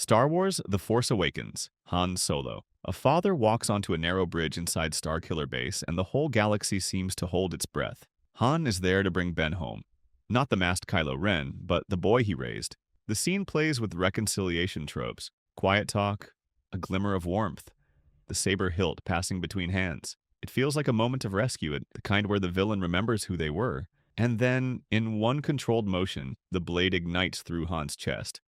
Star Wars The Force Awakens, Han Solo. A father walks onto a narrow bridge inside Starkiller Base, and the whole galaxy seems to hold its breath. Han is there to bring Ben home. Not the masked Kylo Ren, but the boy he raised. The scene plays with reconciliation tropes. Quiet talk, a glimmer of warmth, the saber hilt passing between hands. It feels like a moment of rescue, the kind where the villain remembers who they were. And then, in one controlled motion, the blade ignites through Han's chest.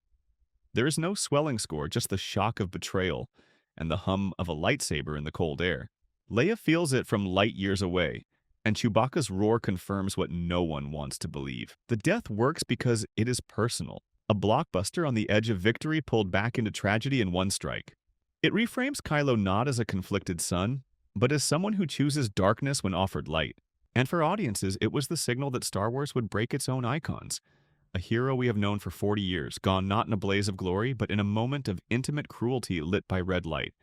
There is no swelling score, just the shock of betrayal and the hum of a lightsaber in the cold air. Leia feels it from light years away, and Chewbacca's roar confirms what no one wants to believe. The death works because it is personal. A blockbuster on the edge of victory pulled back into tragedy in one strike. It reframes Kylo not as a conflicted son, but as someone who chooses darkness when offered light. And for audiences, it was the signal that Star Wars would break its own icons. A hero we have known for 40 years, gone not in a blaze of glory, but in a moment of intimate cruelty lit by red light.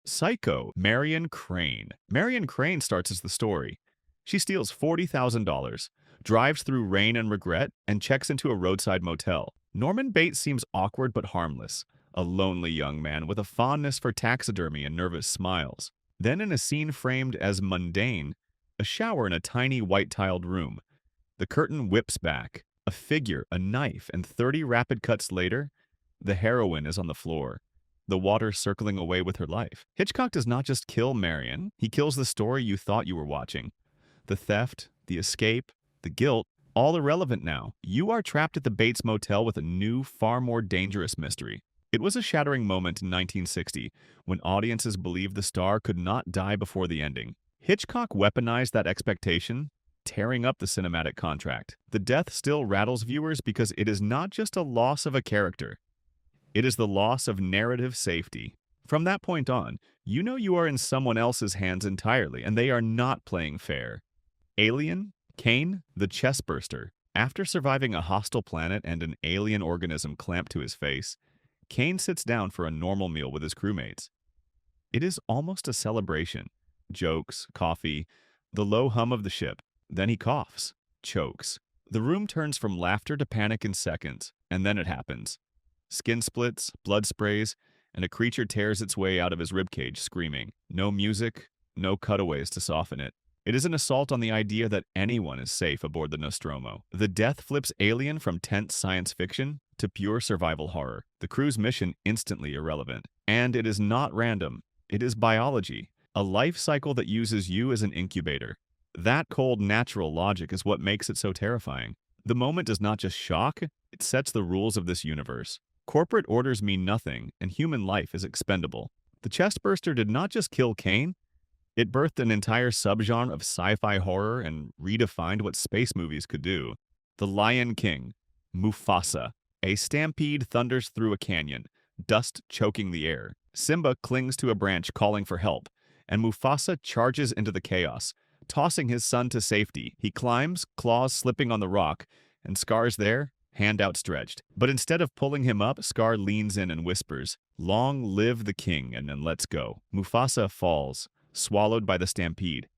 Psycho, Marion Crane. Marion Crane starts as the story. She steals $40,000, drives through rain and regret, and checks into a roadside motel. Norman Bates seems awkward but harmless, a lonely young man with a fondness for taxidermy and nervous smiles. Then in a scene framed as mundane, a shower in a tiny white-tiled room. The curtain whips back. A figure, a knife, and 30 rapid cuts later, the heroine is on the floor, the water circling away with her life. Hitchcock does not just kill Marion, he kills the story you thought you were watching. The theft, the escape, the guilt, all irrelevant now. You are trapped at the Bates Motel with a new, far more dangerous mystery. It was a shattering moment in 1960 when audiences believed the star could not die before the ending. Hitchcock weaponized that expectation, tearing up the cinematic contract. The death still rattles viewers because it is not just a loss of a character. It is the loss of narrative safety. From that point on, you know you are in someone else's hands entirely, and they are not playing fair. Alien, Kane, the chestburster. After surviving a hostile planet and an alien organism clamped to his face, Kane sits down for a normal meal with his crewmates. It is almost a celebration. Jokes, coffee, the low hum of the ship. Then he coughs, chokes. The room turns from laughter to panic in seconds, and then it happens. Skin splits, blood sprays, and a creature tears its way out of his ribcage, screaming. No music, no cutaways to soften it. It is an assault on the idea that anyone is safe aboard the Nostromo. The death flips Alien from tense science fiction to pure survival horror. The crew's mission instantly irrelevant. And it is not random. It is biology, a life cycle that uses you as an incubator. That cold, natural logic is what makes it so terrifying. The moment does not just shock, it sets the rules of this universe. Corporate orders mean nothing, and human life is expendable. The chestburster did not just kill Kane, it birthed an entire subgenre of sci-fi horror and redefined what space movies could do. The Lion King, Mufasa. A stampede thunders through a canyon, dust choking the air. Simba clings to a branch calling for help, and Mufasa charges into the chaos, tossing his son to safety. He climbs, claws slipping on the rock, and Scar's there, hand outstretched. But instead of pulling him up, Scar leans in and whispers, "Long live the king," and then lets go. Mufasa falls, swallowed by the stampede.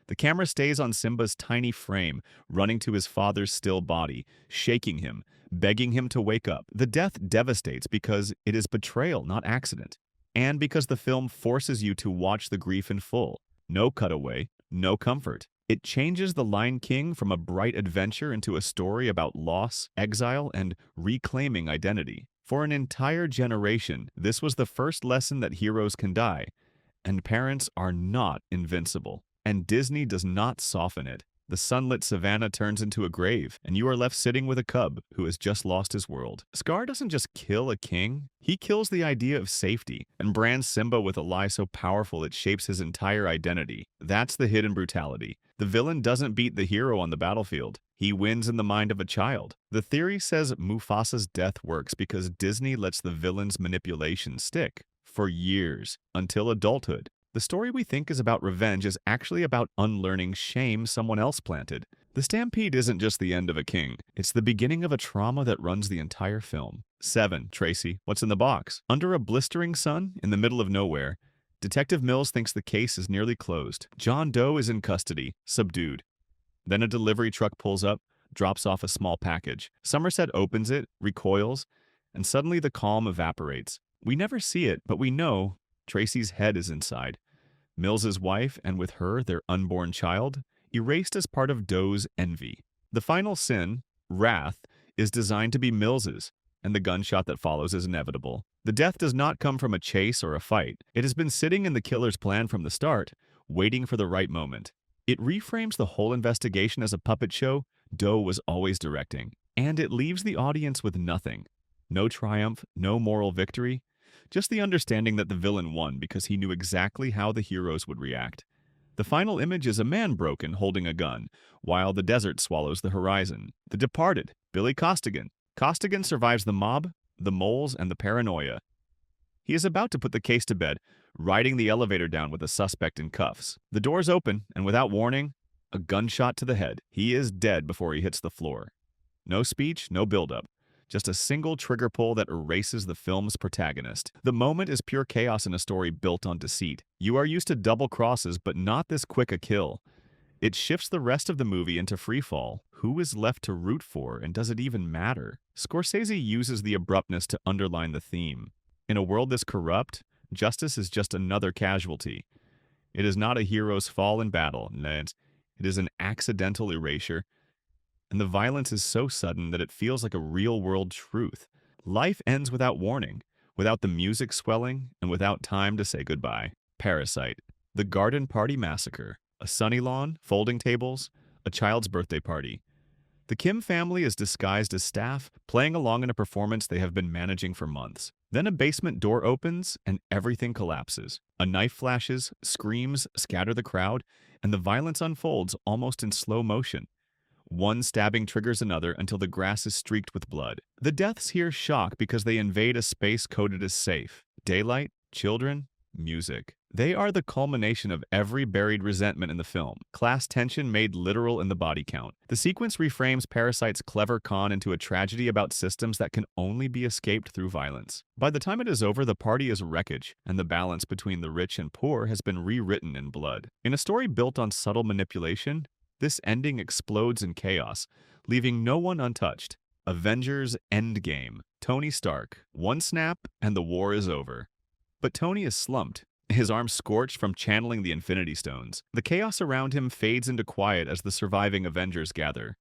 The camera stays on Simba's tiny frame, running to his father's still body, shaking him, begging him to wake up. The death devastates because it is betrayal, not accident. And because the film forces you to watch the grief in full. No cutaway, no comfort. It changes The Lion King from a bright adventure into a story about loss, exile, and reclaiming identity. For an entire generation, this was the first lesson that heroes can die, and parents are not invincible. And Disney does not soften it. The sunlit savannah turns into a grave, and you are left sitting with a cub who has just lost his world. Scar doesn't just kill a king, he kills the idea of safety and brands Simba with a lie so powerful it shapes his entire identity. That's the hidden brutality. The villain doesn't beat the hero on the battlefield. He wins in the mind of a child. The theory says Mufasa's death works because Disney lets the villain's manipulation stick for years, until adulthood. The story we think is about revenge is actually about unlearning shame someone else planted. The stampede isn't just the end of a king. It's the beginning of a trauma that runs the entire film. 7. Tracy, what's in the box? Under a blistering sun, in the middle of nowhere, Detective Mills thinks the case is nearly closed. John Doe is in custody, subdued. Then a delivery truck pulls up, drops off a small package. Somerset opens it, recoils, and suddenly the calm evaporates. We never see it, but we know Tracy's head is inside. Mills's wife, and with her their unborn child, erased as part of Doe's envy. The final sin, wrath, is designed to be Mills's, and the gunshot that follows is inevitable. The death does not come from a chase or a fight. It has been sitting in the killer's plan from the start, waiting for the right moment. It reframes the whole investigation as a puppet show Doe was always directing, and it leaves the audience with nothing. No triumph, no moral victory, just the understanding that the villain won because he knew exactly how the heroes would react. The final image is a man broken holding a gun, while the desert swallows the horizon. The Departed, Billy Costigan. Costigan survives the mob, the moles, and the paranoia. He is about to put the case to bed, riding the elevator down with a suspect in cuffs. The doors open, and without warning, a gunshot to the head. He is dead before he hits the floor. No speech, no build-up. Just a single trigger pull that erases the film's protagonist. The moment is pure chaos in a story built on deceit. You are used to double crosses, but not this quick a kill. It shifts the rest of the movie into freefall. Who is left to root for, and does it even matter? Scorsese uses the abruptness to underline the theme. In a world this corrupt, justice is just another casualty. It is not a hero's fall in battle. It is an accidental erasure. And the violence is so sudden that it feels like a real-world truth. Life ends without warning, without the music swelling, and without time to say goodbye. Parasite. The Garden Party Massacre. A sunny lawn, folding tables, a child's birthday party. The Kim family is disguised as staff, playing along in a performance they have been managing for months. Then a basement door opens, and everything collapses. A knife flashes, screams scatter the crowd, and the violence unfolds almost in slow motion. One stabbing triggers another until the grass is streaked with blood. The deaths here shock because they invade a space coded as safe. Daylight, children, music. They are the culmination of every buried resentment in the film. Class tension made literal in the body count. The sequence reframes Parasite's clever con into a tragedy about systems that can only be escaped through violence. By the time it is over, the party is wreckage, and the balance between the rich and poor has been rewritten in blood. In a story built on subtle manipulation, this ending explodes in chaos, leaving no one untouched. Avengers Endgame. Tony Stark. One snap, and the war is over. But Tony is slumped, his arms scorched from channeling the Infinity Stones. The chaos around him fades into quiet as the surviving Avengers gather.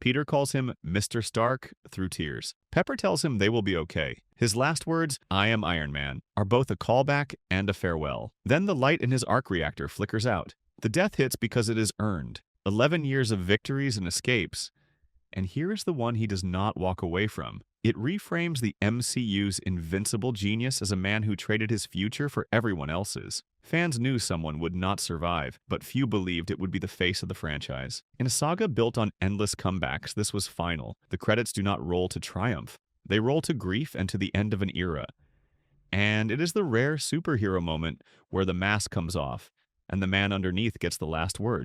Peter calls him Mr. Stark through tears. Pepper tells him they will be okay. His last words, "I am Iron Man," are both a callback and a farewell. Then the light in his arc reactor flickers out. The death hits because it is earned. 11 years of victories and escapes. And here is the one he does not walk away from. It reframes the MCU's invincible genius as a man who traded his future for everyone else's. Fans knew someone would not survive, but few believed it would be the face of the franchise. In a saga built on endless comebacks, this was final. The credits do not roll to triumph. They roll to grief and to the end of an era. And it is the rare superhero moment where the mask comes off, and the man underneath gets the last word.